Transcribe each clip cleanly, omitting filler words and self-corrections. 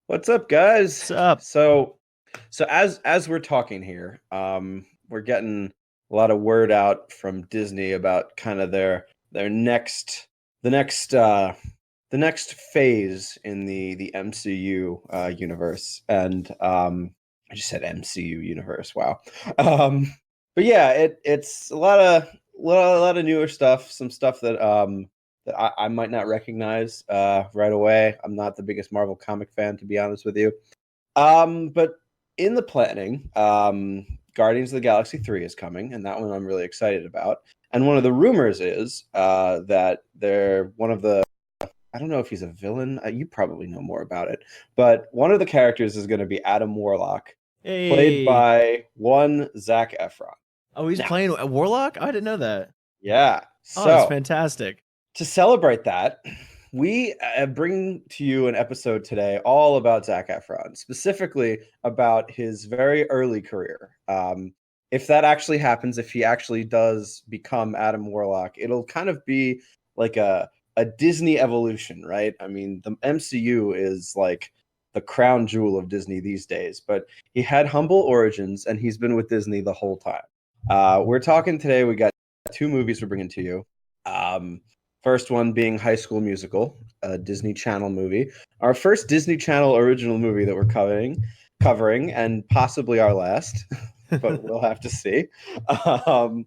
What's up, guys? What's up? So as we're talking here, we're getting a lot of word out from Disney about kind of their next the next the next phase in the MCU universe, and I just said MCU universe. Wow. Um, but yeah, it's a lot of newer stuff, some stuff that I might not recognize right away. I'm not the biggest Marvel comic fan, to be honest with you. But in the planning, Guardians of the Galaxy 3 is coming, and that one I'm really excited about. And one of the rumors is that they're one of the I don't know if he's a villain. You probably know more about it, but one of the characters is going to be Adam Warlock, played Hey. by one Zac Efron. Oh, he's Now, playing a Warlock? I didn't know that. yeah. Oh, that's So fantastic. to celebrate that, we bring to you an episode today all about Zac Efron, specifically about his very early career. If that actually happens, if he actually does become Adam Warlock, it'll kind of be like a Disney evolution, right? I mean, the MCU is like the crown jewel of Disney these days, but he had humble origins and he's been with Disney the whole time. We're talking today. We got two movies we're bringing to you. Um, First one being High School Musical, a Disney Channel movie. Our first Disney Channel original movie that we're covering, and possibly our last, but we'll have to see. Um,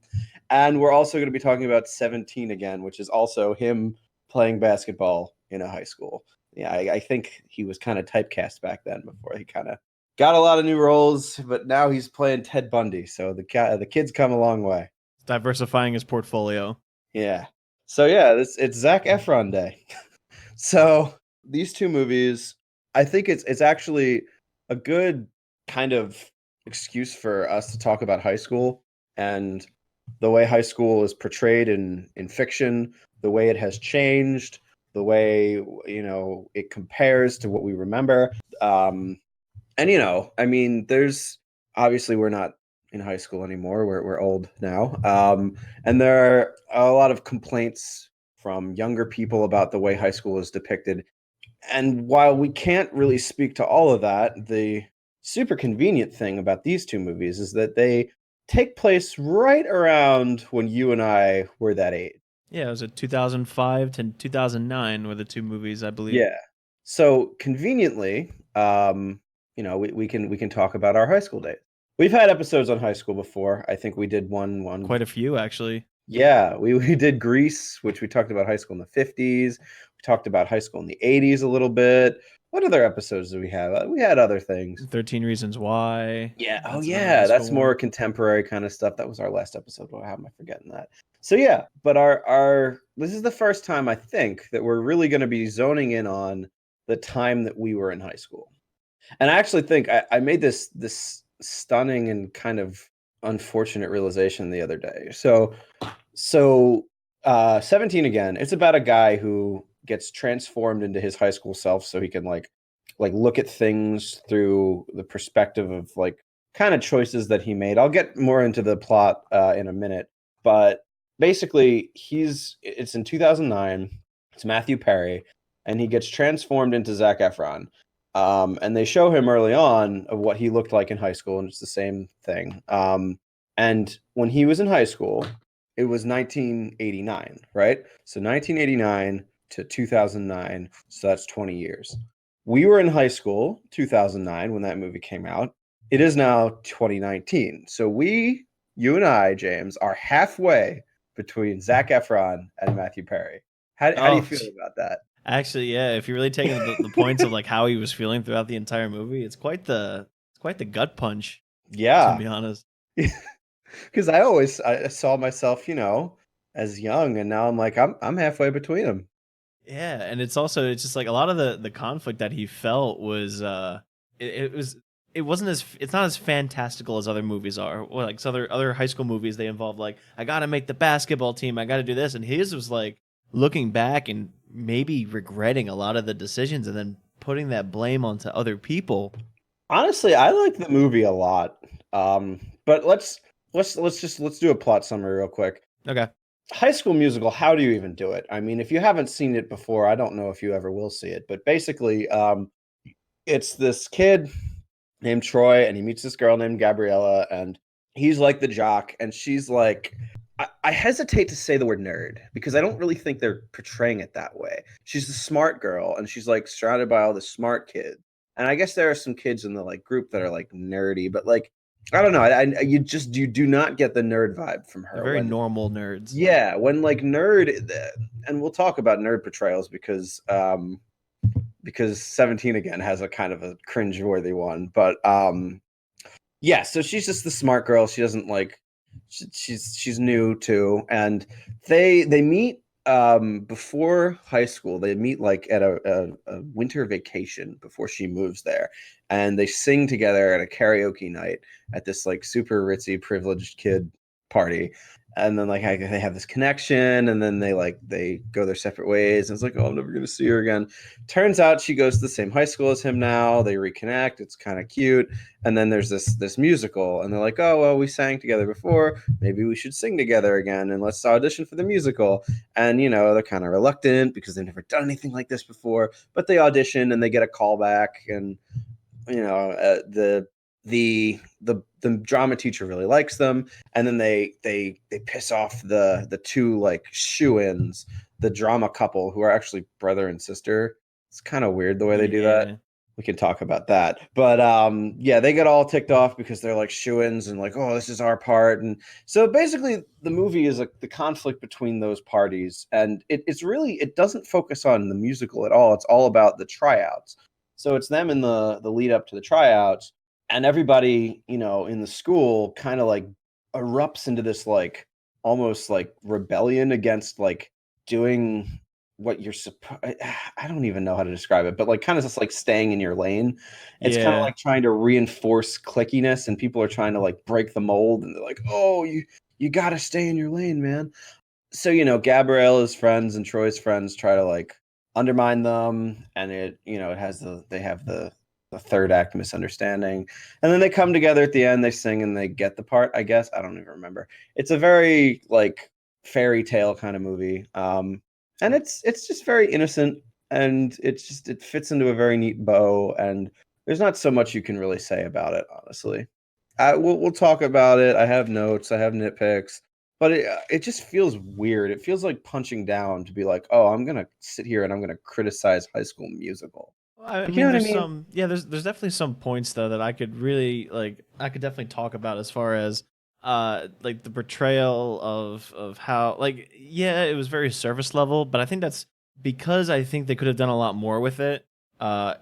and we're also going to be talking about 17 again, which is also him playing basketball in a high school. Yeah, I think he was kind of typecast back then before he kind of got a lot of new roles, but now he's playing Ted Bundy, so the kid's come a long way. Diversifying his portfolio. Yeah. So yeah, it's Zac Efron Day. So these two movies, I think it's actually a good kind of excuse for us to talk about high school and the way high school is portrayed in fiction, the way it has changed, the way it compares to what we remember. And I mean, there's obviously we're not in high school anymore. We're old now, and there are a lot of complaints from younger people about the way high school is depicted. And while we can't really speak to all of that, the super convenient thing about these two movies is that they take place right around when you and I were that age. Yeah, it was a 2005 to 2009 were the two movies, I believe. Yeah. So conveniently, we can talk about our high school days. We've had episodes on high school before. I think we did one. Quite a few, actually. Yeah, we did Grease, which we talked about high school in the 50s. We talked about high school in the 80s a little bit. What other episodes did we have? We had other things. 13 Reasons Why. Yeah. Oh, That's another high yeah. school That's more one. contemporary kind of stuff. That was our last episode. How am I forgetting that? So yeah, but our this is the first time I think that we're really going to be zoning in on the time that we were in high school. And I actually think I made this stunning and kind of unfortunate realization the other day. So 17 again, it's about a guy who gets transformed into his high school self so he can like look at things through the perspective of like kind of choices that he made. I'll get more into the plot in a minute, but basically it's in 2009. It's Matthew Perry, and he gets transformed into Zac Efron. And they show him early on of what he looked like in high school, and it's the same thing. And when he was in high school, it was 1989, right? So 1989 to 2009, so that's 20 years. We were in high school 2009 when that movie came out. It is now 2019. So you and I, James, are halfway between Zac Efron and Matthew Perry. How do you Oh, feel about that? actually, yeah. If you're really taking the points of like how he was feeling throughout the entire movie, it's quite the gut punch, to Yeah. be honest. Because I saw myself, as young, and now I'm like I'm halfway between them. Yeah, and it's just like a lot of the conflict that he felt was it wasn't as it's not as fantastical as other movies are. Or like other high school movies, they involve like I got to make the basketball team, I got to do this, and his was like looking back and maybe regretting a lot of the decisions and then putting that blame onto other people. Honestly, I like the movie a lot. But let's do a plot summary real quick. Okay. High School Musical, how do you even do it? I mean, if you haven't seen it before, I don't know if you ever will see it, but basically, It's this kid named Troy, and he meets this girl named Gabriella, and he's like the jock, and she's like, I hesitate to say the word nerd because I don't really think they're portraying it that way. She's the smart girl, and she's like surrounded by all the smart kids. And I guess there are some kids in the like group that are like nerdy, but like I don't know. You do not get the nerd vibe from They're her very when normal nerds. yeah when like nerd, and we'll talk about nerd portrayals because 17 again has a kind of a cringe-worthy one. But yeah, so she's just the smart girl. She doesn't like she's new too, and they meet before high school. They meet like at a winter vacation before she moves there, and they sing together at a karaoke night at this like super ritzy privileged kid party. And then like they have this connection, and then they go their separate ways, and it's like, oh, I'm never gonna see her again. Turns out she goes to the same high school as him now. They reconnect. It's kind of cute. And then there's this musical, and they're like, oh well, we sang together before, maybe we should sing together again, and let's audition for the musical. And they're kind of reluctant because they've never done anything like this before, but they audition and they get a call back. And the drama teacher really likes them, and then they piss off the two like shoe-ins, the drama couple who are actually brother and sister. It's kind of weird the way they do that. Yeah. We can talk about that. But yeah, they get all ticked off because they're like shoo-ins and like, oh, this is our part. And so basically the movie is like the conflict between those parties. And it doesn't focus on the musical at all. It's all about the tryouts. So it's them in the lead up to the tryouts, and everybody, in the school kind of like erupts into this like almost like rebellion against like doing what you're supposed. I don't even know how to describe it, but like kind of just like staying in your lane. It's kind of Yeah. like trying to reinforce clickiness, and people are trying to like break the mold, and they're like, "Oh, you got to stay in your lane, man." So Gabriella's friends and Troy's friends try to like undermine them, and it has they have the third act misunderstanding, and then they come together at the end. They sing and they get the part. I guess I don't even remember. It's a very like fairy tale kind of movie, and it's just very innocent, and it fits into a very neat bow, and there's not so much you can really say about it, honestly. We'll talk about it. I have notes. I have nitpicks, but it just feels weird. It feels like punching down to be like, oh, I'm gonna sit here and I'm gonna criticize High School Musical. Well, I Like, you know mean, what I there's mean? some, yeah, there's definitely some points though that I could really like. I could definitely talk about as far as, like the portrayal of how, like, yeah, it was very surface level, but I think that's because I think they could have done a lot more with it.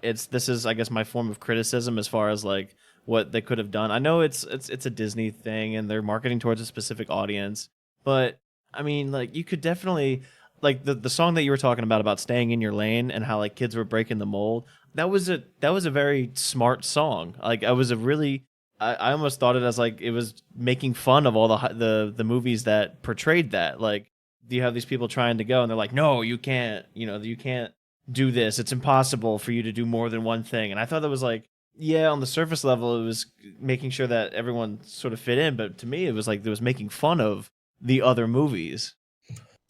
This is, I guess, my form of criticism as far as like what they could have done. I know it's a Disney thing and they're marketing towards a specific audience, but I mean, like, you could definitely, like, the song that you were talking about staying in your lane and how like kids were breaking the mold. That was a very smart song. Like, I was a really, I almost thought it as like it was making fun of all the movies that portrayed that. Like, you have these people trying to go and they're like, no, you can't, you can't do this. It's impossible for you to do more than one thing. And I thought that was like, yeah, on the surface level, it was making sure that everyone sort of fit in, but to me, it was like it was making fun of the other movies.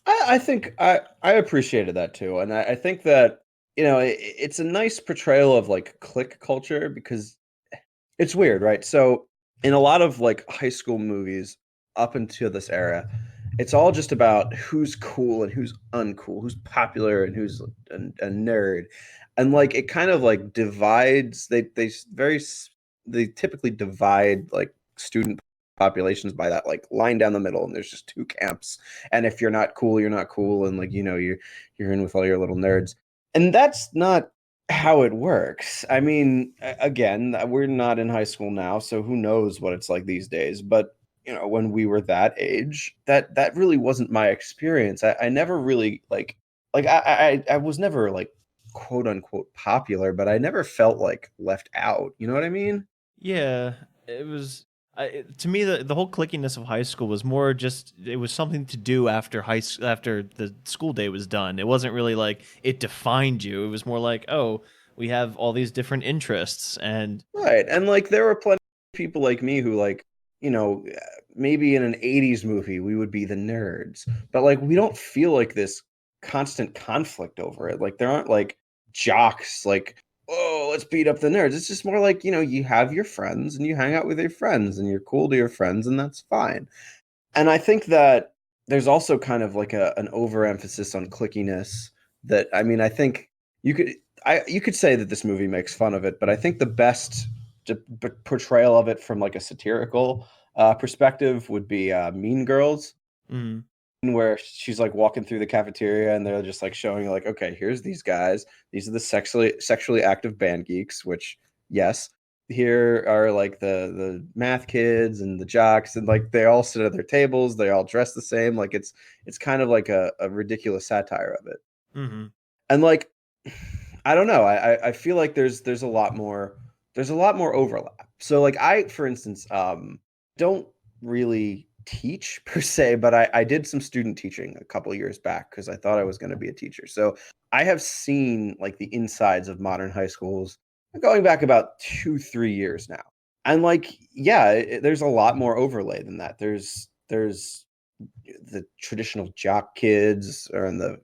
I think I appreciated that too, and I think that it's a nice portrayal of like clique culture because it's weird, right? So in a lot of like high school movies up until this era, it's all just about who's cool and who's uncool, who's popular and who's a nerd. And like it kind of like divides they typically divide like student populations by that like line down the middle, and there's just two camps. And if you're not cool, you're not cool, and like you're in with all your little nerds. And that's not how it works. I mean, again, we're not in high school now, so who knows what it's like these days. But when we were that age, that really wasn't my experience. I never really like I was never like quote unquote popular, but I never felt like left out. You know what I mean? Yeah, it was. To me, the whole clickiness of high school was more just it was something to do after after the school day was done. It wasn't really like it defined you. It was more like, oh, we have all these different interests, and Right. And like there were plenty of people like me who like, maybe in an 80s movie we would be the nerds. But like we don't feel like this constant conflict over it. Like there aren't like jocks like, oh, let's beat up the nerds. It's just more like, you have your friends and you hang out with your friends and you're cool to your friends and that's fine. And I think that there's also kind of like an overemphasis on clickiness that, I mean, I think you could you could say that this movie makes fun of it, but I think the best portrayal of it from like a satirical perspective would be Mean Girls, Mhm. where she's like walking through the cafeteria and they're just like showing like, okay, here's these guys. These are the sexually active band geeks, which yes, here are like the math kids and the jocks, and like they all sit at their tables, they all dress the same. Like it's kind of like a ridiculous satire of it. Mhm. And like I don't know, I feel like there's a lot more overlap. So like I, for instance, don't really teach per se, but I did some student teaching a couple years back because I thought I was going to be a teacher. So I have seen like the insides of modern high schools going back about 2, 3 years now. And like, yeah, there's a lot more overlay than that. There's the traditional jock kids are in the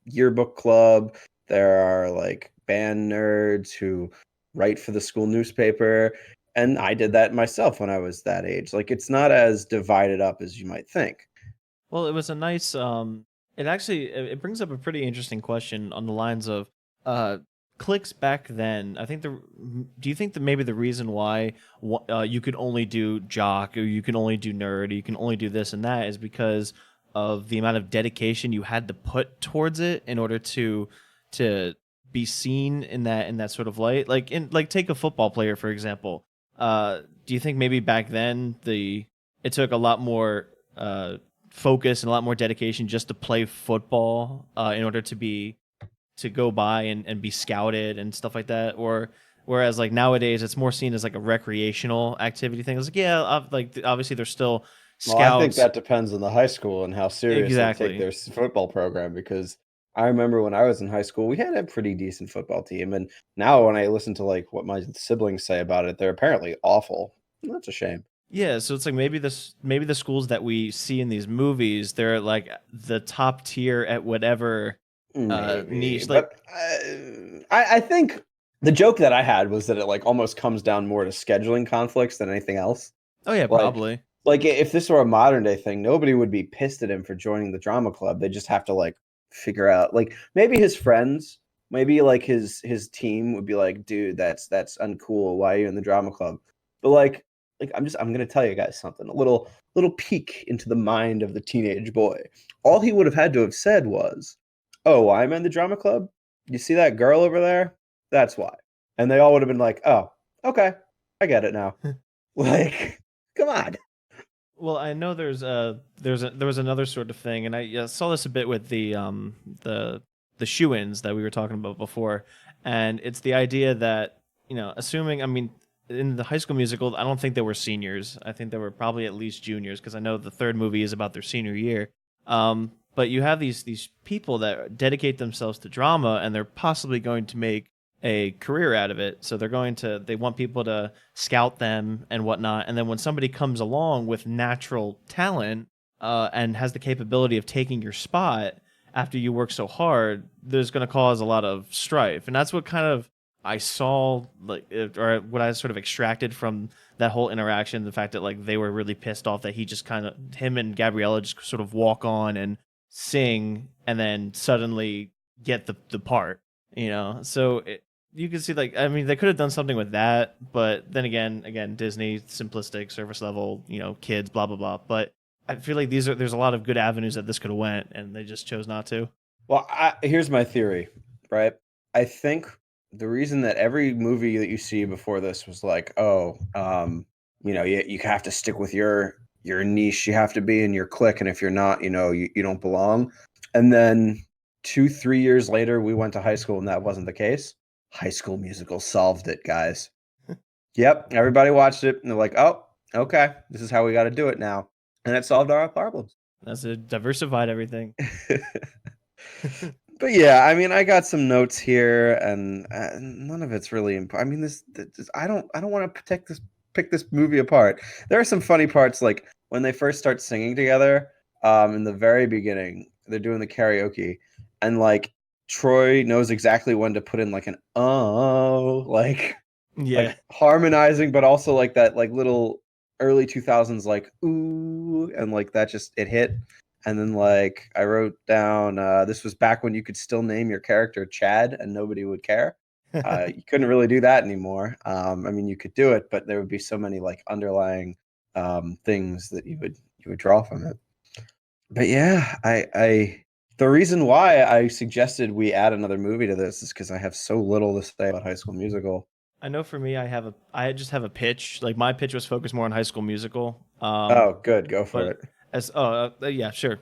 yearbook club. There are like band nerds who write for the school newspaper. And I did that myself when I was that age. Like it's not as divided up as you might think. Well, it was a nice. It brings up a pretty interesting question on the lines of uh clicks back then. I think do you think that maybe the reason why you could only do jock or you can only do nerd or you can only do this and that is because of the amount of dedication you had to put towards it in order to be seen in that sort of light? Like take a football player for example. Do you think maybe back then it took a lot more focus and a lot more dedication just to play football in order to go by and be scouted and stuff like that, or whereas like nowadays it's more seen as like a recreational activity thing. It's like yeah, like obviously there's still Well, I think scouts. that depends on the high school and how serious they take Exactly. their football program because I remember when I was in high school, we had a pretty decent football team. And now when I listen to like what my siblings say about it, they're apparently awful. That's a shame. Yeah, so it's like maybe the schools that we see in these movies, they're like the top tier at whatever Maybe, niche. Like but I think the joke that I had was that it like almost comes down more to scheduling conflicts than anything else. oh yeah, Like, probably. if this were a modern day thing, nobody would be pissed at him for joining the drama club. They just have to like figure out like maybe his friends, maybe like his team would be like, dude, that's uncool. Why are you in the drama club? But like I'm gonna tell you guys something, a little peek into the mind of the teenage boy. All he would have had to have said was, "Oh, I'm in the drama club. You see that girl over there? That's why." And they all would have been like, "Oh, okay, I get it now." Like, come on. Well, I know there was another sort of thing, and I saw this a bit with the shoe-ins that we were talking about before, and it's the idea that assuming I mean in the High School Musical, I don't think they were seniors. I think they were probably at least juniors because I know the third movie is about their senior year. But you have these people that dedicate themselves to drama, and they're possibly going to make a career out of it. So they want people to scout them and whatnot. And then when somebody comes along with natural talent and has the capability of taking your spot after you work so hard, there's going to cause a lot of strife. And that's what kind of I saw or what I sort of extracted from that whole interaction, the fact that like they were really pissed off that he just kind of him and Gabriella just sort of walk on and sing and then suddenly get the part, so you can see like I mean they could have done something with that, but then again Disney simplistic surface level, kids blah blah blah, but I feel like there's a lot of good avenues that this could have went and they just chose not to. Well, here's my theory, right? I think the reason that every movie that you see before this was like, oh, you have to stick with your niche. You have to be in your clique, and if you're not, you don't belong. And then 2, 3 years later, we went to high school, and that wasn't the case. High School Musical solved it, guys. Yep, everybody watched it, and they're like, oh, okay, this is how we got to do it now, and it solved our problems. That's it, diversified everything. But yeah, I mean, I got some notes here, and none of it's really important. I mean, I don't want to pick this movie apart. There are some funny parts, like when they first start singing together. In the very beginning, they're doing the karaoke, and like Troy knows exactly when to put in like an Yeah. like harmonizing, but also like that like little early 2000s like ooh, and like that just it hit. And then like I wrote down this was back when you could still name your character Chad and nobody would care. You couldn't really do that anymore. I mean, you could do it, but there would be so many like underlying things that you would draw from it. But yeah, I the reason why I suggested we add another movie to this is because I have so little to say about High School Musical. I know for me, I just have a pitch. Like my pitch was focused more on High School Musical. Oh, good, go for But it. yeah, sure.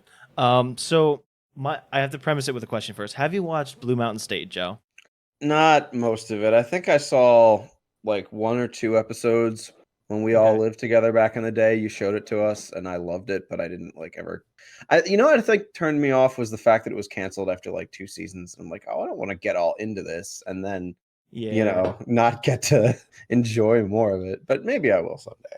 So I have to premise it with a question first. Have you watched Blue Mountain State, Joe? Not most of it. I think I saw like one or two episodes when we all Okay. lived together back in the day. You showed it to us, and I loved it, but I didn't like ever. You know what I think turned me off was the fact that it was canceled after like two seasons. I'm like, oh, I don't want to get all into this, and then Yeah. not get to enjoy more of it. But maybe I will someday.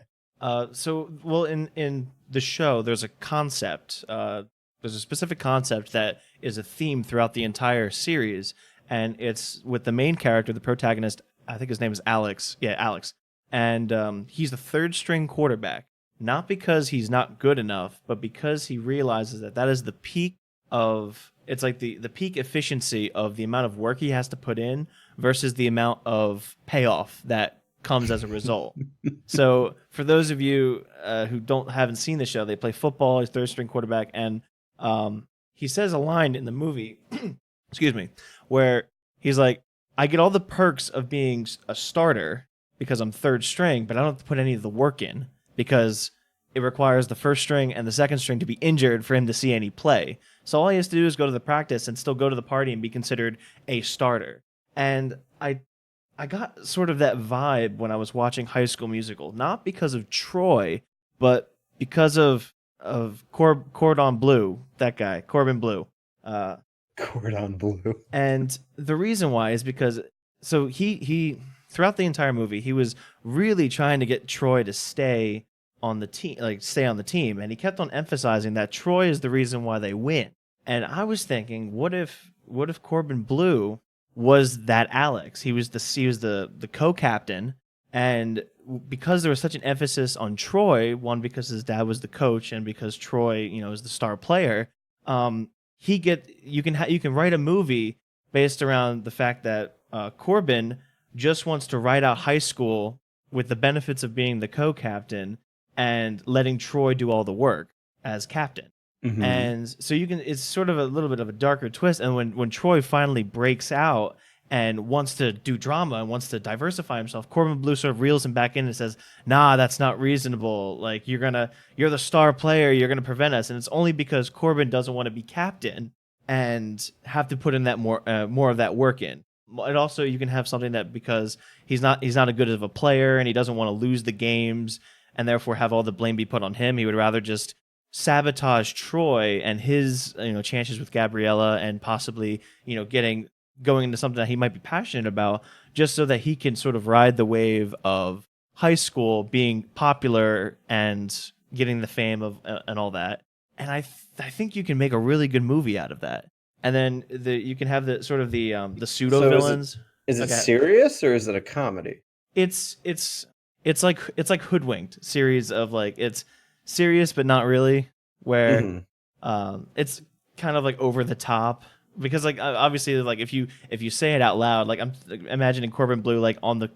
Well, in the show, there's a concept. There's a specific concept that is a theme throughout the entire series, and it's with the main character, the protagonist. I think his name is Alex. Yeah, Alex, and he's the third string quarterback. Not because he's not good enough, but because he realizes that that is the peak of it's like the peak efficiency of the amount of work he has to put in versus the amount of payoff that comes as a result. So for those of you who haven't seen the show, they play football. He's third string quarterback, and he says a line in the movie, excuse me, where he's like, "I get all the perks of being a starter because I'm third string, but I don't have to put any of the work in because it requires the first string and the second string to be injured for him to see any play. So all he has to do is go to the practice and still go to the party and be considered a starter." And I got sort of that vibe when I was watching High School Musical, not because of Troy, but because of Cordon Bleu, that guy, Corbin Bleu. Uh, Cordon Bleu. and the reason why is because so he throughout the entire movie he was really trying to get Troy to stay on the team, like stay on the team, and he kept on emphasizing that Troy is the reason why they win. And I was thinking, what if Corbin Bleu was that Alex? He was the co-captain, and because there was such an emphasis on Troy, one because his dad was the coach, and because Troy, is the star player. You can write a movie based around the fact that Corbin just wants to ride out high school with the benefits of being the co-captain and letting Troy do all the work as captain. Hmm. And so it's sort of a little bit of a darker twist. And when Troy finally breaks out and wants to do drama and wants to diversify himself, Corbin Bleu sort of reels him back in and says, "Nah, that's not reasonable. Like you're the star player. You're gonna prevent us." And it's only because Corbin doesn't want to be captain and have to put in that more of that work in. And also you can have something that because he's not a good of a player and he doesn't want to lose the games and therefore have all the blame be put on him. He would rather just sabotage Troy and his chances with Gabriella and possibly going into something that he might be passionate about just so that he can sort of ride the wave of high school being popular and getting the fame of and all that. And I think you can make a really good movie out of that. And then you can have the sort of the pseudo So villains. is it Okay, serious or is it a comedy? it's like hoodwinked series of like it's serious but not really where Hmm. it's kind of like over the top because like obviously like if you say it out loud like I'm imagining Corbin Bleu like on the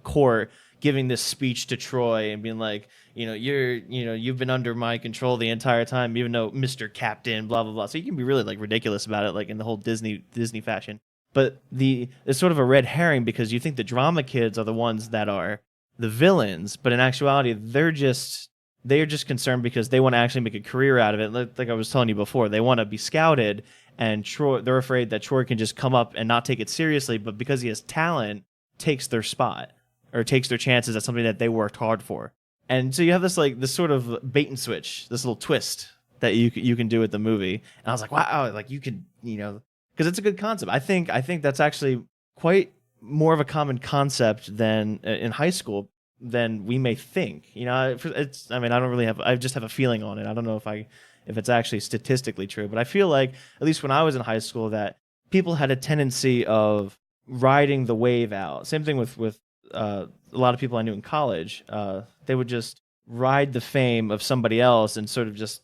court giving this speech to Troy and being like you've been under my control the entire time even though Mr. Captain blah blah blah, so you can be really like ridiculous about it like in the whole Disney fashion. But it's sort of a red herring because you think the drama kids are the ones that are the villains, but in actuality, they're just concerned because they want to actually make a career out of it. Like I was telling you before, they want to be scouted, and they're afraid that Troy can just come up and not take it seriously, but because he has talent, takes their spot or takes their chances at something that they worked hard for. And so you have this sort of bait and switch, this little twist that you can do with the movie. And I was like, wow, like you could because it's a good concept. I think that's actually quite more of a common concept than in high school than we may think. It's. I mean, I don't really have. I just have a feeling on it. I don't know if it's actually statistically true, but I feel like at least when I was in high school that people had a tendency of riding the wave out. Same thing with a lot of people I knew in college. They would just ride the fame of somebody else and sort of just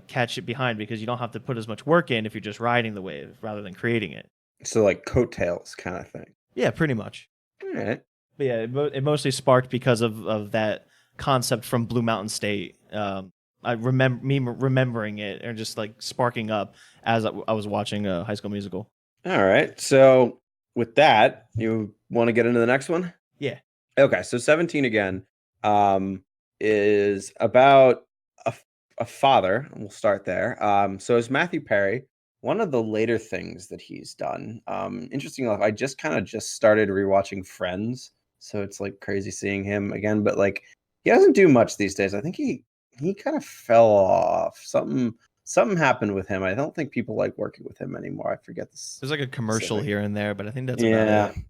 catch it behind, because you don't have to put as much work in if you're just riding the wave rather than creating it. So like coattails kind of thing. Yeah, pretty much. All right. But yeah, it mostly sparked because of that concept from Blue Mountain State. I remembering it and just like sparking up as I was watching High School Musical. All right. So with that, you want to get into the next one? Yeah. Okay. So 17 again is about a father. We'll start there. So is Matthew Perry. One of the later things that he's done. Interesting enough, I just started rewatching Friends, so it's like crazy seeing him again. But like, he doesn't do much these days. I think he kind of fell off. Something happened with him. I don't think people like working with him anymore. I forget this. There's like a commercial here and there, but I think that's Yeah. about it.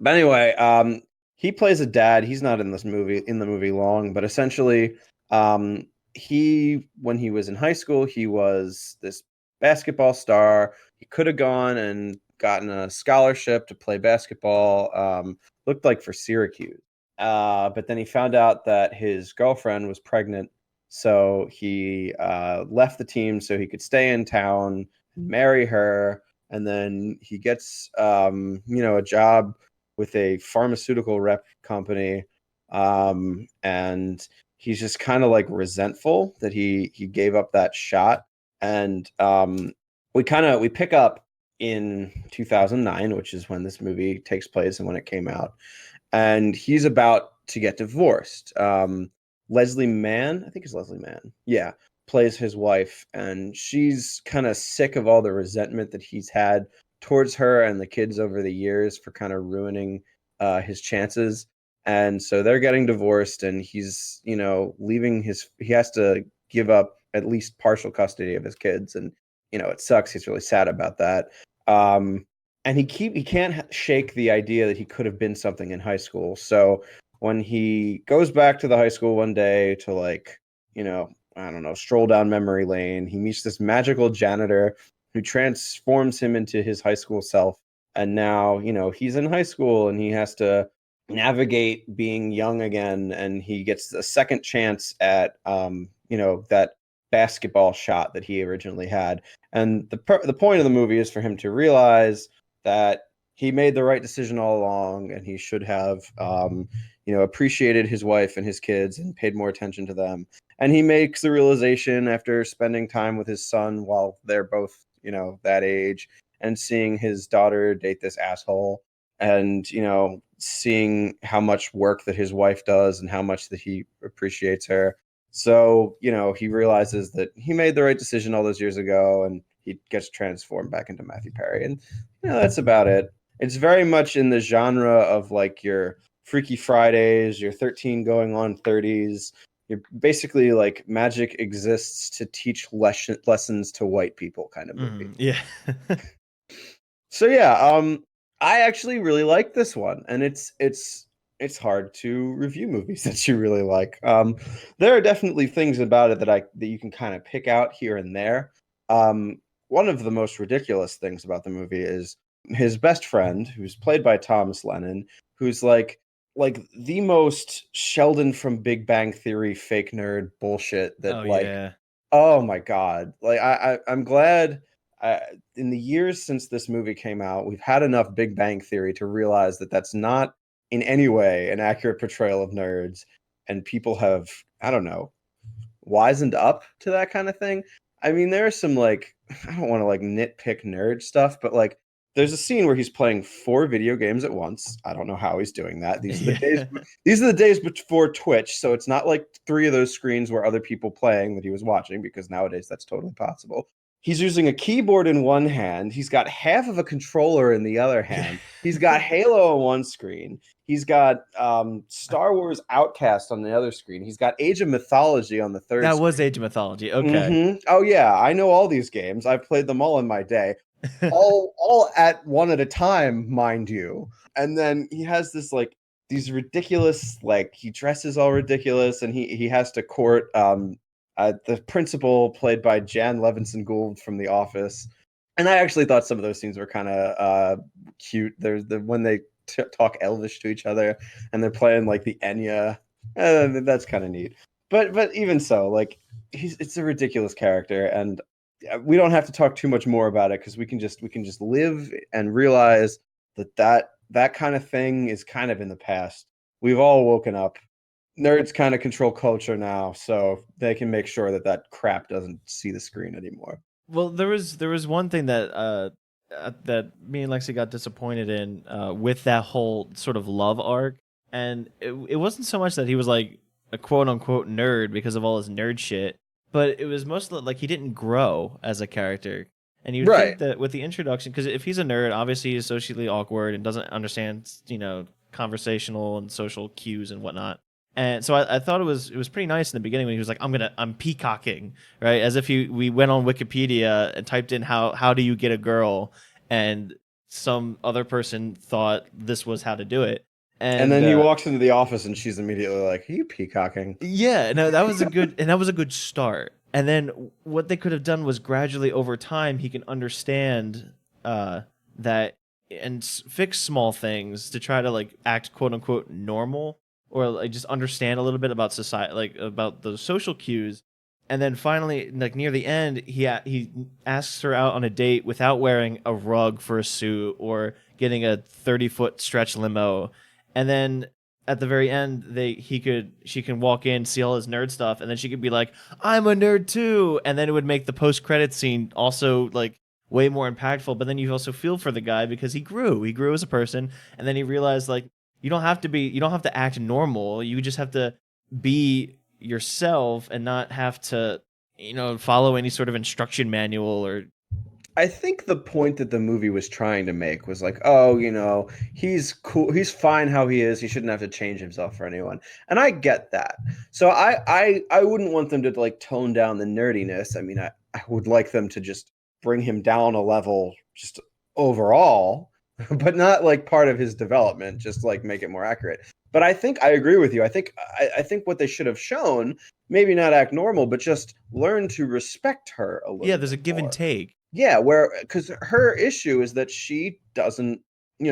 But anyway, he plays a dad. He's not in the movie long, but essentially, when he was in high school, he was this basketball star. He could have gone and gotten a scholarship to play basketball. Looked like for Syracuse. But then he found out that his girlfriend was pregnant, so he left the team so he could stay in town and marry her. And then he gets a job with a pharmaceutical rep company, and he's just kind of like resentful that he gave up that shot. And we pick up in 2009, which is when this movie takes place and when it came out, and he's about to get divorced. Leslie Mann, I think it's Leslie Mann, yeah, plays his wife, and she's kind of sick of all the resentment that he's had towards her and the kids over the years for kind of ruining his chances. And so they're getting divorced, and he's leaving he has to give up at least partial custody of his kids, and it sucks. He's really sad about that. And he can't shake the idea that he could have been something in high school. So when he goes back to the high school one day to I don't know, stroll down memory lane, he meets this magical janitor who transforms him into his high school self. And now, he's in high school and he has to navigate being young again. And he gets a second chance at, that basketball shot that he originally had. And the point of the movie is for him to realize that he made the right decision all along, and he should have, appreciated his wife and his kids and paid more attention to them. And he makes the realization after spending time with his son while they're both, that age, and seeing his daughter date this asshole, and, seeing how much work that his wife does and how much that he appreciates her. So, he realizes that he made the right decision all those years ago, and he gets transformed back into Matthew Perry. And, that's about it. It's very much in the genre of like your Freaky Fridays, your 13 going on 30s. You're basically like magic exists to teach lessons to white people kind of movie. Yeah. So yeah, I actually really like this one, and it's hard to review movies that you really like. There are definitely things about it that you can kind of pick out here and there. One of the most ridiculous things about the movie is his best friend, who's played by Thomas Lennon, who's like the most Sheldon from Big Bang Theory fake nerd bullshit that Yeah. Oh my God. Like I'm glad in the years since this movie came out, we've had enough Big Bang Theory to realize that that's not in any way an accurate portrayal of nerds, and people have, I don't know, wisened up to that kind of thing. I mean, there's some I don't want to nitpick nerd stuff, but there's a scene where he's playing 4 video games at once. I don't know how he's doing that. These are the days before Twitch, so it's not like 3 of those screens were other people playing that he was watching, because nowadays that's totally possible. He's using a keyboard in one hand. He's got half of a controller in the other hand. He's got Halo on one screen. He's got Star Wars Outcast on the other screen. He's got Age of Mythology on the third screen. That was Age of Mythology. Okay. Mm-hmm. Oh, yeah. I know all these games. I've played them all in my day. all at one at a time, mind you. And then he has this these ridiculous, he dresses all ridiculous, and he has to court the principal, played by Jan Levinson Gould from The Office, And I actually thought some of those scenes were kind of cute. There's the when they talk Elvish to each other and they're playing like the Enya. That's kind of neat. But even so, like it's a ridiculous character, and we don't have to talk too much more about it because we can just live and realize that kind of thing is kind of in the past. We've all woken up. Nerds kind of control culture now, so they can make sure that that crap doesn't see the screen anymore. Well, there was one thing that me and Lexi got disappointed in with that whole sort of love arc, and it wasn't so much that he was like a quote unquote nerd because of all his nerd shit, but it was mostly like he didn't grow as a character. And you'd Right. think that with the introduction, because if he's a nerd, obviously he's socially awkward and doesn't understand, conversational and social cues and whatnot. And so I thought it was pretty nice in the beginning when he was like, I'm peacocking, right? As if we went on Wikipedia and typed in how do you get a girl, and some other person thought this was how to do it. And And then he walks into the office and she's immediately like, "Are you peacocking?" yeah, no, that was a good start. And then what they could have done was gradually over time he can understand that and fix small things to try to like act quote unquote normal, or like just understand a little bit about society, like about the social cues. And then finally, like near the end, he asks her out on a date without wearing a rug for a suit or getting a 30-foot stretch limo. And then at the very end, she can walk in, see all his nerd stuff, and then she could be like, "I'm a nerd too," and then it would make the post credit scene also like way more impactful. But then you also feel for the guy because he grew as a person, and then he realized like you don't have to act normal, you just have to be yourself and not have to follow any sort of instruction manual or I think the point that the movie was trying to make was like, oh, he's cool, he's fine how he is. He shouldn't have to change himself for anyone, and I get that. So I wouldn't want them to like tone down the nerdiness. I mean, I would like them to just bring him down a level, just overall, but not like part of his development. Just like make it more accurate. But I think I agree with you. I think what they should have shown, maybe not act normal, but just learn to respect her a yeah, little there's bit a give and more. take. Yeah, where because her issue is that she doesn't,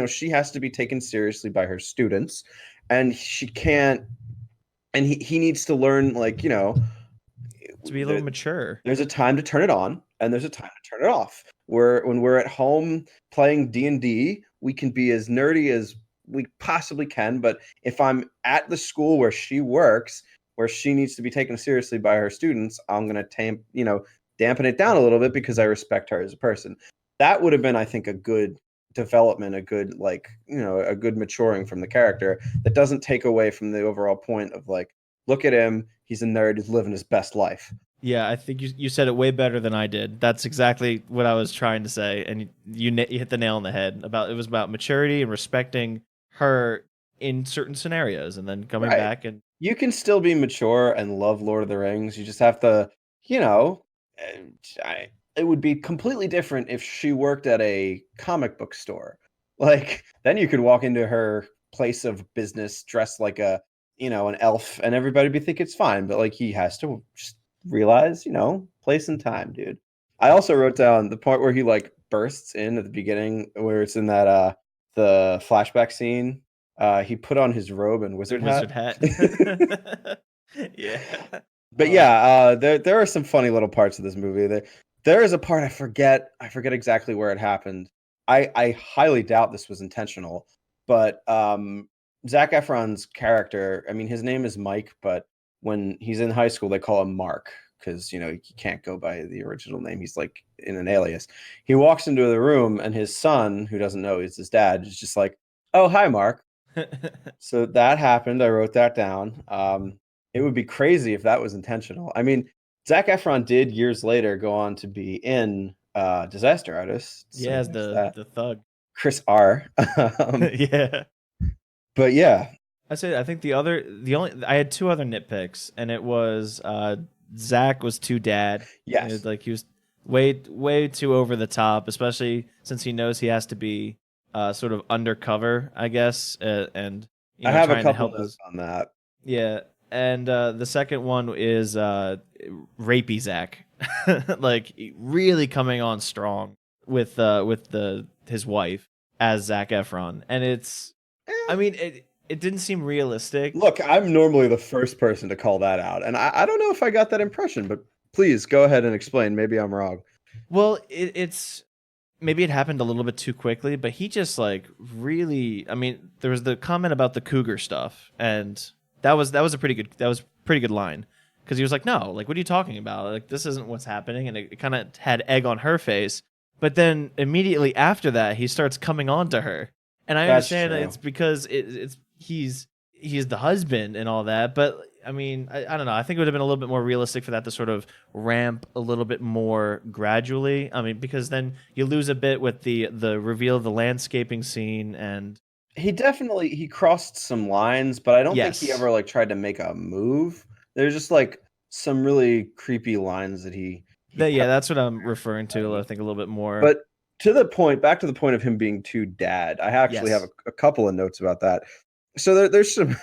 she has to be taken seriously by her students, and she can't, and he needs to learn, like, To be a little there, mature. there's a time to turn it on and there's a time to turn it off. Where when we're at home playing D&D, we can be as nerdy as we possibly can, but if I'm at the school where she works, where she needs to be taken seriously by her students, I'm going to dampen it down a little bit because I respect her as a person. That would have been, I think, a good development, a good, like, a good maturing from the character that doesn't take away from the overall point of like, look at him, he's a nerd, he's living his best life. Yeah, I think you said it way better than I did. That's exactly what I was trying to say, and you hit the nail on the head. It was about maturity and respecting her in certain scenarios, and then coming Right. back and You can still be mature and love Lord of the Rings. You just have to, you know, uh, it would be completely different if she worked at a comic book store. Like, then you could walk into her place of business dressed like an elf, and everybody be think it's fine. But like, he has to just realize, place and time, dude. I also wrote down the part where he like bursts in at the beginning, where it's in that the flashback scene. He put on his robe and the wizard wizard hat. hat. Yeah. But Uh, yeah, there are some funny little parts of this movie. There is a part I forget exactly where it happened. I highly doubt this was intentional, but Zac Efron's character, I mean, his name is Mike, but when he's in high school, they call him Mark because he can't go by the original name. He's like in an alias. He walks into the room, and his son, who doesn't know he's his dad, is just like, "Oh, hi, Mark." So that happened. I wrote that down. It would be crazy if that was intentional. I mean, Zac Efron did years later go on to be in Disaster Artist, so yeah, as there's the that. the thug. Chris R. Yeah. But yeah, I think the only I had two other nitpicks, and it was Zach was too dad. yes, Like he was way too over the top, especially since he knows he has to be sort of undercover, I guess, and I have a trying to couple help notes his on that. yeah. And the second one is rapey Zach, like really coming on strong. with the his wife as Zac Efron, and I mean it didn't seem realistic. Look, I'm normally the first person to call that out, and I don't know if I got that impression, but please go ahead and explain. Maybe I'm wrong. Well, it's maybe it happened a little bit too quickly, but he just like really. I mean, there was the comment about the cougar stuff, and that was a pretty good line because he was like, "No, like what are you talking about? Like this isn't what's happening," and it kind of had egg on her face. But then immediately after that, he starts coming on to her, and I That's understand that true. it's because it's he's the husband and all that, but I mean, I don't know. I think it would have been a little bit more realistic for that to sort of ramp a little bit more gradually. I mean, because then you lose a bit with the reveal of the landscaping scene, and He crossed some lines, but I don't think he yes, ever like tried to make a move. There's just like some really creepy lines that he yeah, kept that's what I'm referring to. I saying. think a little bit more. But back to the point of him being too dad. I actually have Yes, a couple of notes about that. So there's some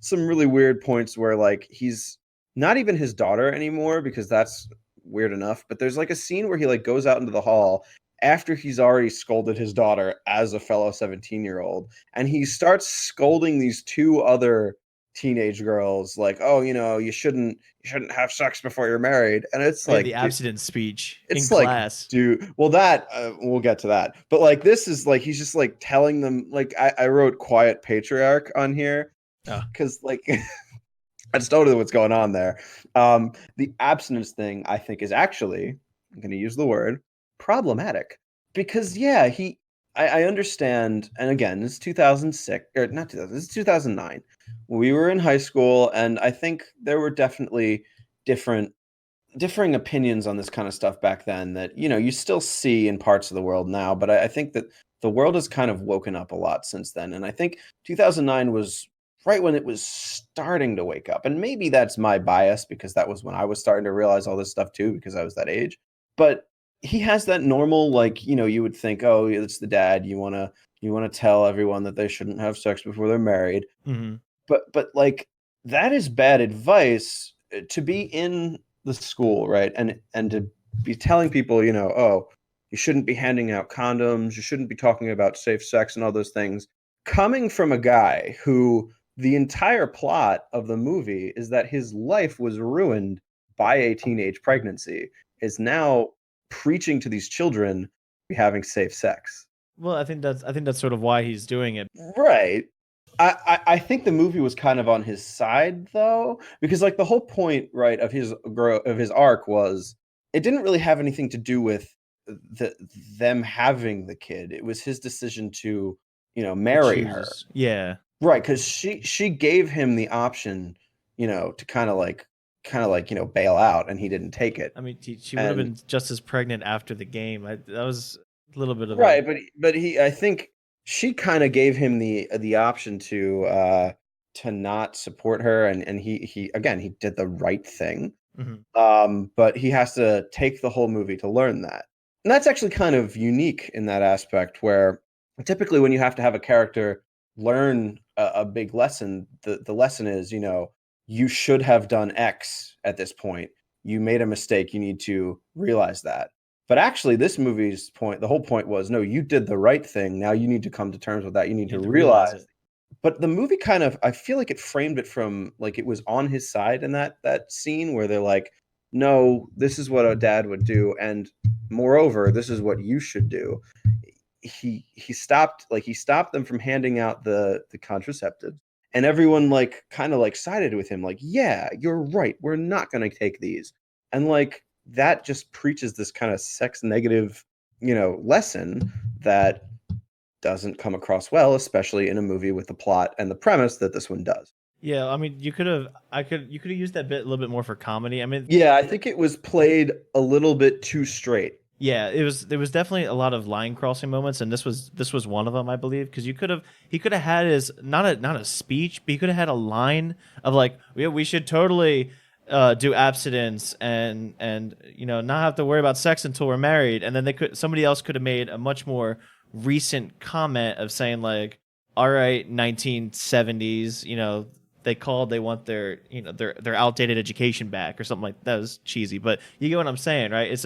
some really weird points where like he's not even his daughter anymore because that's weird enough. But there's like a scene where he like goes out into the hall after he's already scolded his daughter as a fellow 17-year-old, and he starts scolding these two other teenage girls like, oh, you shouldn't have sex before you're married. And it's oh yeah, the like, dude, abstinence speech in it's like, class. dude, well, that we'll get to that. But like, this is like he's just like telling them. Like, I wrote quiet patriarch on here Oh, because like that's totally what's going on there. The abstinence thing, I think, is actually, I'm going to use the word, problematic because yeah, I understand, and again, this is 2006 or not 2000, this is 2009. We were in high school, and I think there were definitely different differing opinions on this kind of stuff back then that you still see in parts of the world now, but I think that the world has kind of woken up a lot since then, and I think 2009 was right when it was starting to wake up, and maybe that's my bias because that was when I was starting to realize all this stuff too because I was that age. But he has that normal, like, you would think, oh, it's the dad, you want to tell everyone that they shouldn't have sex before they're married, hmm but like that is bad advice to be in the school, right? And to be telling people, oh, you shouldn't be handing out condoms, you shouldn't be talking about safe sex and all those things, coming from a guy who the entire plot of the movie is that his life was ruined by a teenage pregnancy, is now preaching to these children be having safe sex. well, I think that's sort of why he's doing it. Right. I think the movie was kind of on his side though, because like the whole point, right, of his arc was it didn't really have anything to do with the them having the kid. It was his decision to, To marry her. choose, yeah. Right, because she gave him the option, to kind of like, bail out, and he didn't take it. I mean, she would have And been just as pregnant after the game. That was a little bit of a right, but I think she kind of gave him the option to not support her, and he again he did the right thing. mhm. But he has to take the whole movie to learn that. And that's actually kind of unique in that aspect where typically when you have to have a character learn a big lesson, the lesson is, you should have done X at this point. You made a mistake. You need to realize that. But actually, this movie's point, the whole point was, no, you did the right thing. Now you need to come to terms with that. You need You to need to realize realize. it. But the movie kind of, I feel like it framed it from like it was on his side in that scene where they're like, no, this is what a dad would do, and moreover, this is what you should do. He stopped them from handing out the contraceptives, and everyone like kind of like sided with him, like, yeah, you're right, we're not going to take these. And like that just preaches this kind of sex negative, lesson that doesn't come across well, especially in a movie with the plot and the premise that this one does. Yeah, I mean, you could have used that bit a little bit more for comedy. I mean, Yeah, I think it was played a little bit too straight. yeah, there was definitely a lot of line crossing moments, and this was one of them, I believe, because he could have had his not a speech, but he could have had a line of like, yeah, we should totally do abstinence and not have to worry about sex until we're married, and then somebody else could have made a much more recent comment of saying like, all right, 1970s, they want their their outdated education back or something like that. That was cheesy, but you get what I'm saying, right? It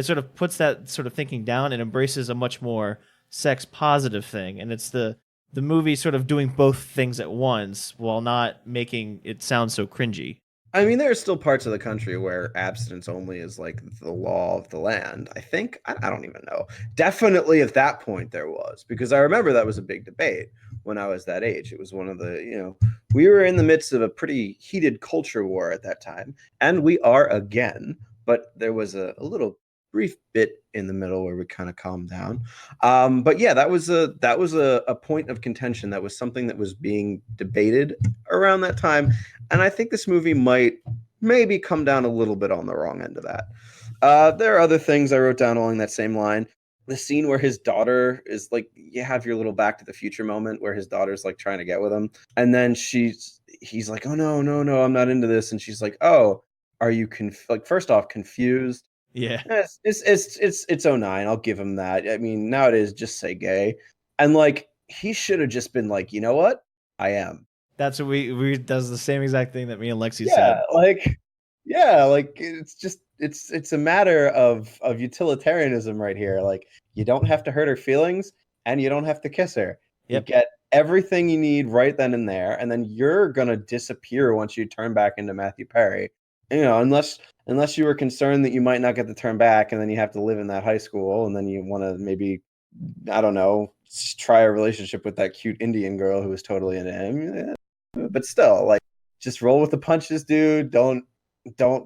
sort of puts that sort of thinking down and embraces a much more sex positive thing, and it's the movie sort of doing both things at once while not making it sound so cringy. I mean, there are still parts of the country where abstinence only is like the law of the land. I think I don't even know. Definitely at that point there was, because I remember that was a big debate when I was that age. It was one of the, we were in the midst of a pretty heated culture war at that time, and we are again. But there was a little brief bit in the middle where we kind of calmed down. But yeah, that was a point of contention. That was something that was being debated around that time, and I think this movie might maybe come down a little bit on the wrong end of that. There are other things I wrote down along that same line. The scene where his daughter is like, you have your little Back to the Future moment where his daughter's like trying to get with him, and then he's like, oh no, no, no, I'm not into this, and she's like, oh, are you like, first off, confused? Yeah, It's '09. I'll give him that. I mean, nowadays, just say gay, and like he should have just been like, you know what, I am. that's what we does the same exact thing that me and Lexi Yeah, said. like it's just it's a matter of utilitarianism right here. Like you don't have to hurt her feelings and you don't have to kiss her. You Yep. get everything you need right then and there, and then you're gonna disappear once you turn back into Matthew Perry. Unless you were concerned that you might not get the turn back, and then you have to live in that high school, and then you want to maybe, I don't know, try a relationship with that cute Indian girl who was totally into him. But still, like, just roll with the punches, dude. Don't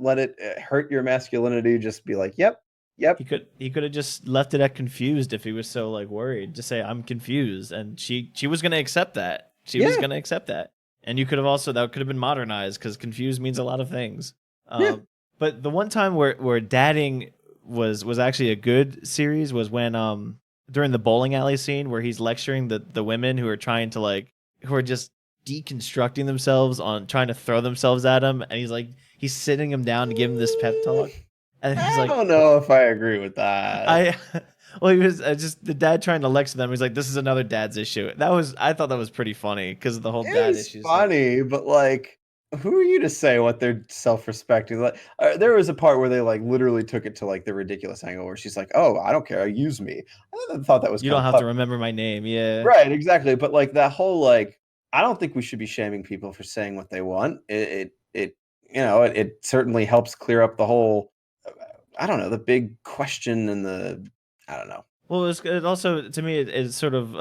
let it hurt your masculinity. Just be like, yep, yep, He could have just left it at confused if he was so like worried. Just say I'm confused, and she was gonna accept that. She was yeah, gonna accept that, and you could have also that could have been modernized because confused means a lot of things. yeah. But the one time where dadding was actually a good series was when during the bowling alley scene where he's lecturing the women who are trying to like who are just deconstructing themselves on trying to throw themselves at him, and he's sitting him down to give him this pep talk, and he's I like, don't know if I agree with that. I well, he was just the dad trying to lecture them. He's like, "This is another dad's issue." I thought that was pretty funny because of the whole It dad was issues thing. funny, but like, who are you to say what their self-respect is? Like, there was a part where they like literally took it to like the ridiculous angle where she's like, "Oh, I don't care, use me." I thought that was You kind don't of have to clever. remember my name, yeah. Right, exactly. But like that whole like, I don't think we should be shaming people for saying what they want. It certainly helps clear up the whole. I don't know, the big question and the. I don't know. Well, it also to me it's sort of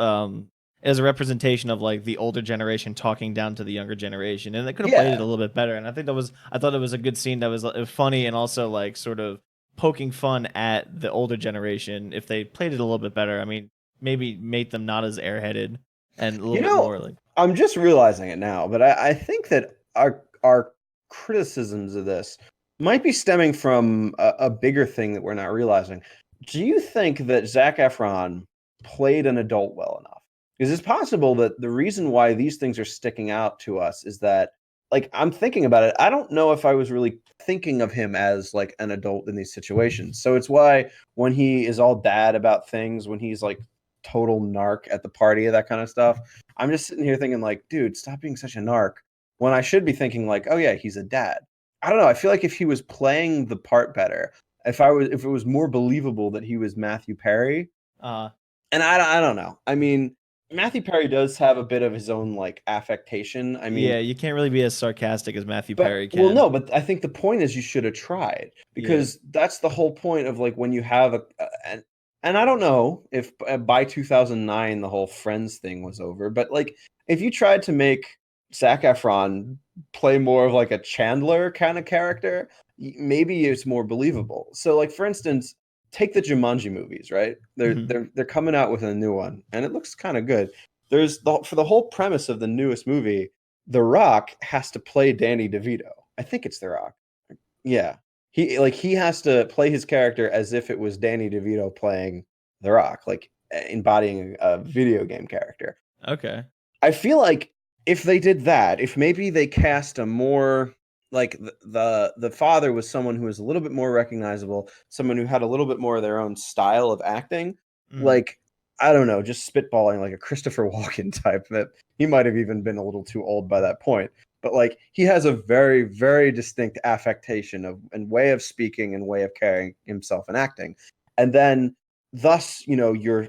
as a representation of like the older generation talking down to the younger generation, and they could have played it a Yeah, little bit better. And I thought it was a good scene that was funny and also like sort of poking fun at the older generation. If they played it a little bit better, I mean, maybe make them not as airheaded and a little you bit know, more like I'm just realizing it now, but I think that our criticisms of this might be stemming from a bigger thing that we're not realizing. Do you think that Zac Efron played an adult well enough? Because it's possible that the reason why these things are sticking out to us is that, like, I'm thinking about it. I don't know if I was really thinking of him as like an adult in these situations. So it's why when he is all dad about things, when he's like total narc at the party, that kind of stuff, I'm just sitting here thinking like, dude, stop being such a narc. When I should be thinking like, oh yeah, he's a dad. I don't know. I feel like if he was playing the part better, if it was more believable that he was Matthew Perry, uh and I don't know. I mean, Matthew Perry does have a bit of his own like affectation. I mean, yeah, you can't really be as sarcastic as Matthew but Perry well, can. no, but I think the point is you should have tried, Yeah. because that's the whole point of like when you have and I don't know if by 2009 the whole Friends thing was over, but like if you tried to make Zac Efron play more of like a Chandler kind of character, maybe it's more believable. So like for instance, take the Jumanji movies, right? They're Mhm. they're they're coming out with a new one and it looks kind of good. For the whole premise of the newest movie, the Rock has to play Danny DeVito. I think it's The Rock. Yeah. He has to play his character as if it was Danny DeVito playing The Rock, like embodying a video game character. Okay. I feel like if they did that, if maybe they cast a more like the father was someone who was a little bit more recognizable, someone who had a little bit more of their own style of acting, Mm. like I don't know, just spitballing like a Christopher Walken type that he might have even been a little too old by that point. but like he has a very, very distinct affectation of and way of speaking and way of carrying himself and acting. And then thus, your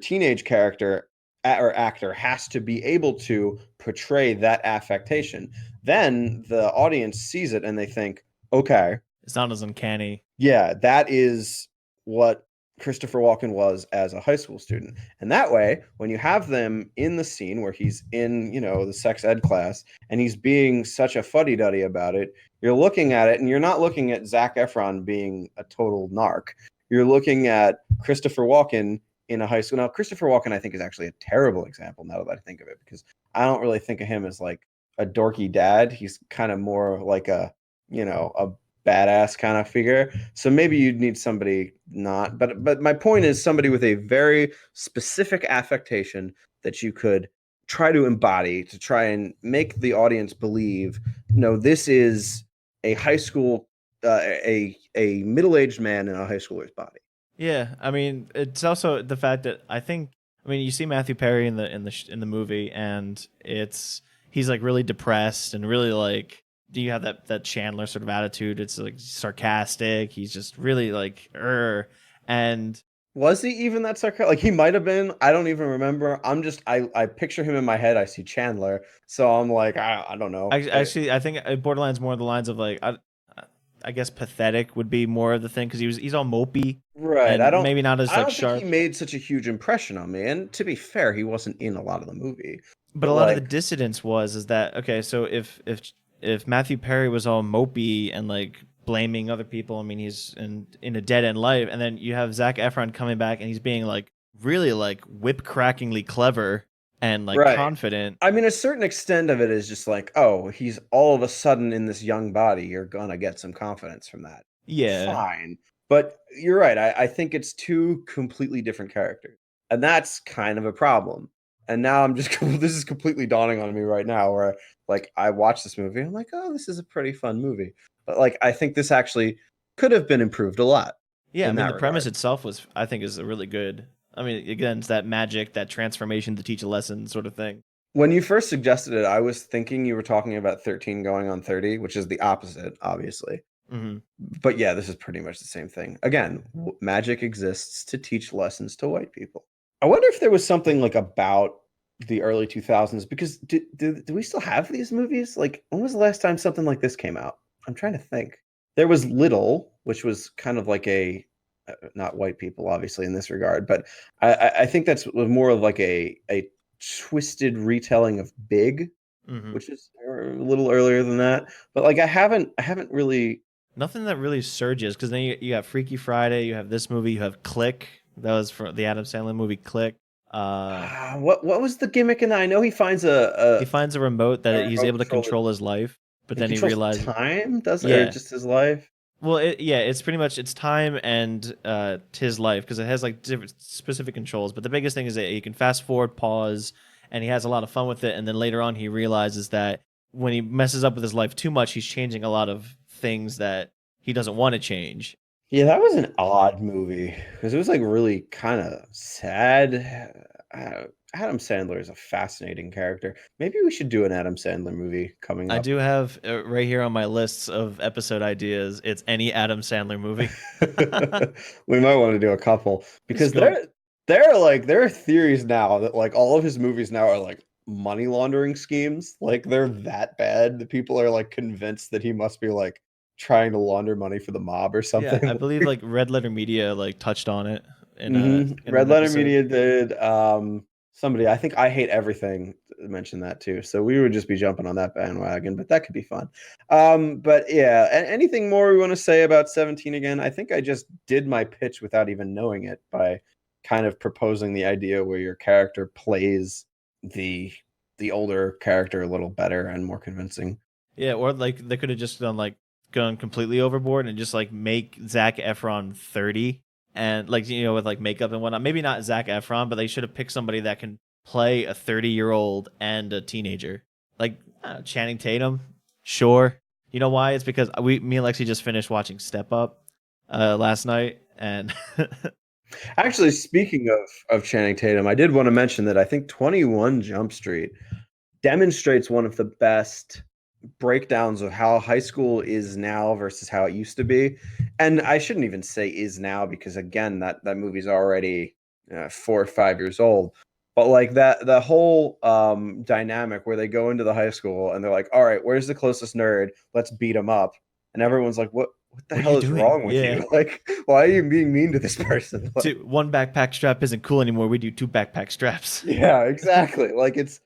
teenage character or actor has to be able to portray that affectation. Then the audience sees it and they think, okay, It's not as uncanny. yeah, that is what Christopher Walken was as a high school student. And that way, when you have them in the scene where he's in, the sex ed class and he's being such a fuddy-duddy about it, you're looking at it and you're not looking at Zac Efron being a total narc. You're looking at Christopher Walken in a high school. Now, Christopher Walken, I think, is actually a terrible example now that I think of it, because I don't really think of him as like a dorky dad. He's kind of more like a badass kind of figure. So maybe you'd need somebody not, but my point is somebody with a very specific affectation that you could try to embody to try and make the audience believe, no, this is a high school a middle-aged man in a high schooler's body. Yeah, I mean, it's also the fact that I mean, you see Matthew Perry in the movie, and he's like really depressed and really like. Do you have that Chandler sort of attitude? It's like sarcastic. He's just really like, and was he even that sarcastic? Like he might have been. I don't even remember. I picture him in my head. I see Chandler, so I'm like, I don't know. I think Borderlands more the lines of like, I guess pathetic would be more of the thing because he's all mopey, Right. and maybe not as I like don't think he sharp. made such a huge impression on me. And to be fair, he wasn't in a lot of the movie. But But a lot of the like, dissidence is that okay? So if Matthew Perry was all mopey and like blaming other people, I mean he's in a dead end life, and then you have Zac Efron coming back and he's being like really like whip crackingly clever and like right. confident. I mean, a certain extent of it is just like, oh, he's all of a sudden in this young body. You're gonna get some confidence from that. Yeah, Fine. But you're right. I think it's two completely different characters. And that's kind of a problem. And now I'm just this is completely dawning on me right now where like I watched this movie and I'm like, oh, this is a pretty fun movie. But like I think this actually could have been improved a lot yeah. I in mean the that premise regard. itself was I think is a really good. I mean again it's that magic, that transformation to teach a lesson sort of thing. When you first suggested it, I was thinking you were talking about 13 going on 30, which is the opposite, obviously. Hmm. But yeah, this is pretty much the same thing. Again, magic exists to teach lessons to white people. I wonder if there was something like about the early 2000s, because do we still have these movies? Like, when was the last time something like this came out? I'm trying to think. There was Little, which was kind of like not white people, obviously, in this regard, but I think that's more of like a twisted retelling of Big, Hmm. which is a little earlier than that. But like, I haven't really. Nothing that really surges because then you got Freaky Friday, you have this movie, you have Click. That was for the Adam Sandler movie Click. Uh, What was the gimmick in that? I know he finds he finds a remote that a he's remote able to control. control his life, but He then he controls realizes, time, does it, or yeah, just his life? well, yeah, it's pretty much it's time and his life because it has like different specific controls. But the biggest thing is that you can fast forward, pause, and he has a lot of fun with it. And then later on, he realizes that when he messes up with his life too much, he's changing a lot of things that he doesn't want to change. Yeah, that was an odd movie because it was like really kind of sad. Adam Sandler is a fascinating character. Maybe we should do an Adam Sandler movie coming I up. do have right here on my lists of episode ideas. It's any Adam Sandler movie. We might want to do a couple Just because go. there are theories now that like all of his movies now are like money laundering schemes. Like they're that bad that people are like convinced that he must be like trying to launder money for the mob or Yeah, I something. believe like Red Letter Media like touched on it in Red an Letter episode. Media did. Somebody, I think I Hate Everything mentioned that too. So we would just be jumping on that bandwagon, but that could be fun. But yeah, anything more we want to say about 17 again? I think I just did my pitch without even knowing it by kind of proposing the idea where your character plays the the older character a little better and more convincing. Yeah, or like they could have just done like gone completely overboard and just like make Zac Efron 30 and like with like makeup and whatnot. Maybe not Zac Efron, but they should have picked somebody that can play a 30-year-old and a teenager. Like Channing Tatum, sure. You know why? It's because me and Lexi just finished watching Step Up last night, and Actually, speaking of Channing Tatum, I did want to mention that I think 21 Jump Street demonstrates one of the best breakdowns of how high school is now versus how it used to be. And I shouldn't even say is now, because again, that movie's already 4 or 5 years old. But like that whole dynamic where they go into the high school and they're like, all right, where's the closest nerd? Let's beat him up. And everyone's like, what the What are you hell is doing? wrong with Yeah. you? Like, why are you being mean to this person? Like, One backpack strap isn't cool anymore. We do 2 backpack straps. yeah, exactly. Like it's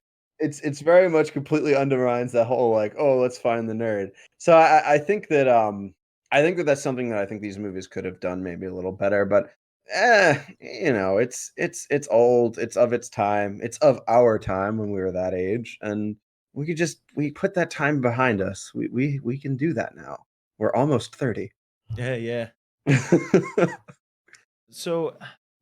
very much completely undermines that whole like, oh, let's find the nerd. So I think that that's something that I think these movies could have done maybe a little better, but it's old, it's of its time, it's of our time when we were that age, and we put that time behind us. We can do that now. We're almost 30. Yeah, yeah. So,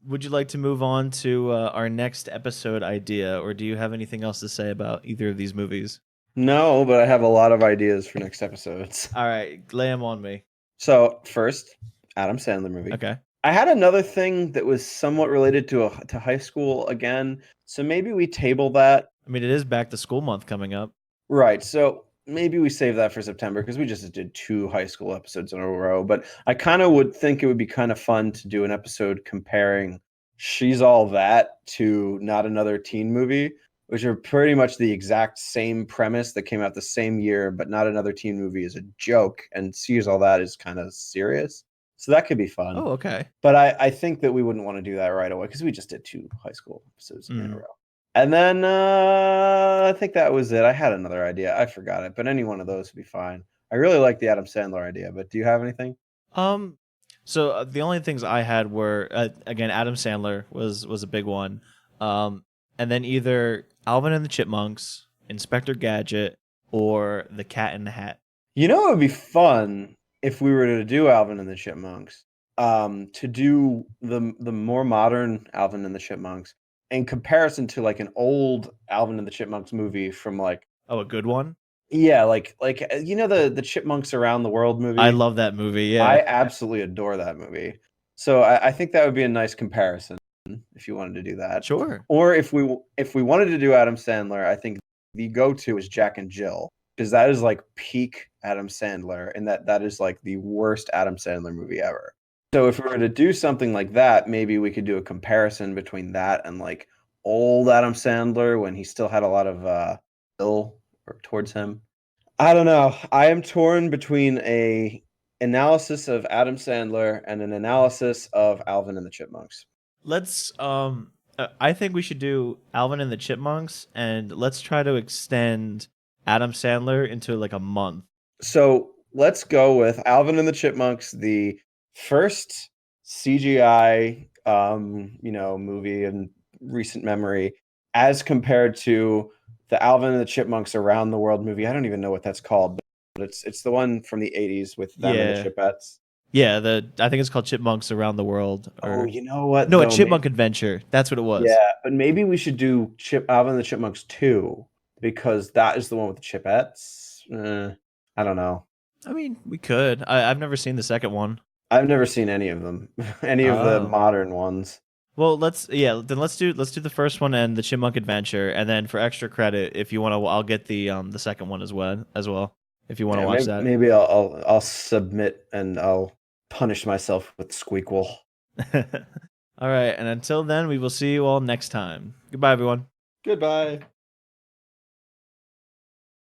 would you like to move on to our next episode idea, or do you have anything else to say about either of these movies? No, but I have a lot of ideas for next episodes. All right, lay them on me. So first, Adam Sandler movie. Okay. I had another thing that was somewhat related to high school again, so maybe we table that. I mean, it is back to school month coming up. Right, so maybe we save that for September because we just did 2 high school episodes in a row. But I kind of would think it would be kind of fun to do an episode comparing She's All That to Not Another Teen Movie, which are pretty much the exact same premise that came out the same year, but Not Another Teen Movie is a joke, and She's All That is kind of serious. So that could be fun. Oh, okay. But I think that we wouldn't want to do that right away because we just did 2 high school episodes in a row. And then I think that was it. I had another idea. I forgot it, but any one of those would be fine. I really like the Adam Sandler idea, but do you have anything? So the only things I had were again Adam Sandler was a big one, and then either Alvin and the Chipmunks, Inspector Gadget, or The Cat in the Hat. You know, it would be fun if we were to do Alvin and the Chipmunks, to do the more modern Alvin and the Chipmunks in comparison to like an old Alvin and the Chipmunks movie from like, Oh, a good one. yeah, like the Chipmunks Around the World movie. I love that movie. I Yeah, absolutely adore that movie. So I think that would be a nice comparison if you wanted to do that. sure. Or if we wanted to do Adam Sandler, I think the go-to is Jack and Jill, because that is like peak Adam Sandler, and that is like the worst Adam Sandler movie ever. So if we were to do something like that, maybe we could do a comparison between that and like old Adam Sandler when he still had a lot of ill towards him. I don't know. I am torn between a analysis of Adam Sandler and an analysis of Alvin and the Chipmunks. Let's I think we should do Alvin and the Chipmunks, and let's try to extend Adam Sandler into like a month. So let's go with Alvin and the Chipmunks, the first CGI movie in recent memory, as compared to the Alvin and the Chipmunks Around the World movie. I don't even know what that's called, but it's the one from the 80s with them and the Chipettes. Yeah, I think it's called Chipmunks Around the World. Oh, you know what? No, though? a Chipmunk Adventure. That's what it was. Yeah, but maybe we should do Alvin and the Chipmunks 2, because that is the one with the Chipettes. I don't know. I mean, we could. I've never seen the second one. I've never seen any of them, any of the modern ones. Well, let's do the first one and the Chipmunk Adventure, and then for extra credit, if you want to, I'll get the second one as well. If you want to watch that, maybe I'll submit and I'll punish myself with Squeakquel. All right, and until then, we will see you all next time. Goodbye, everyone. Goodbye.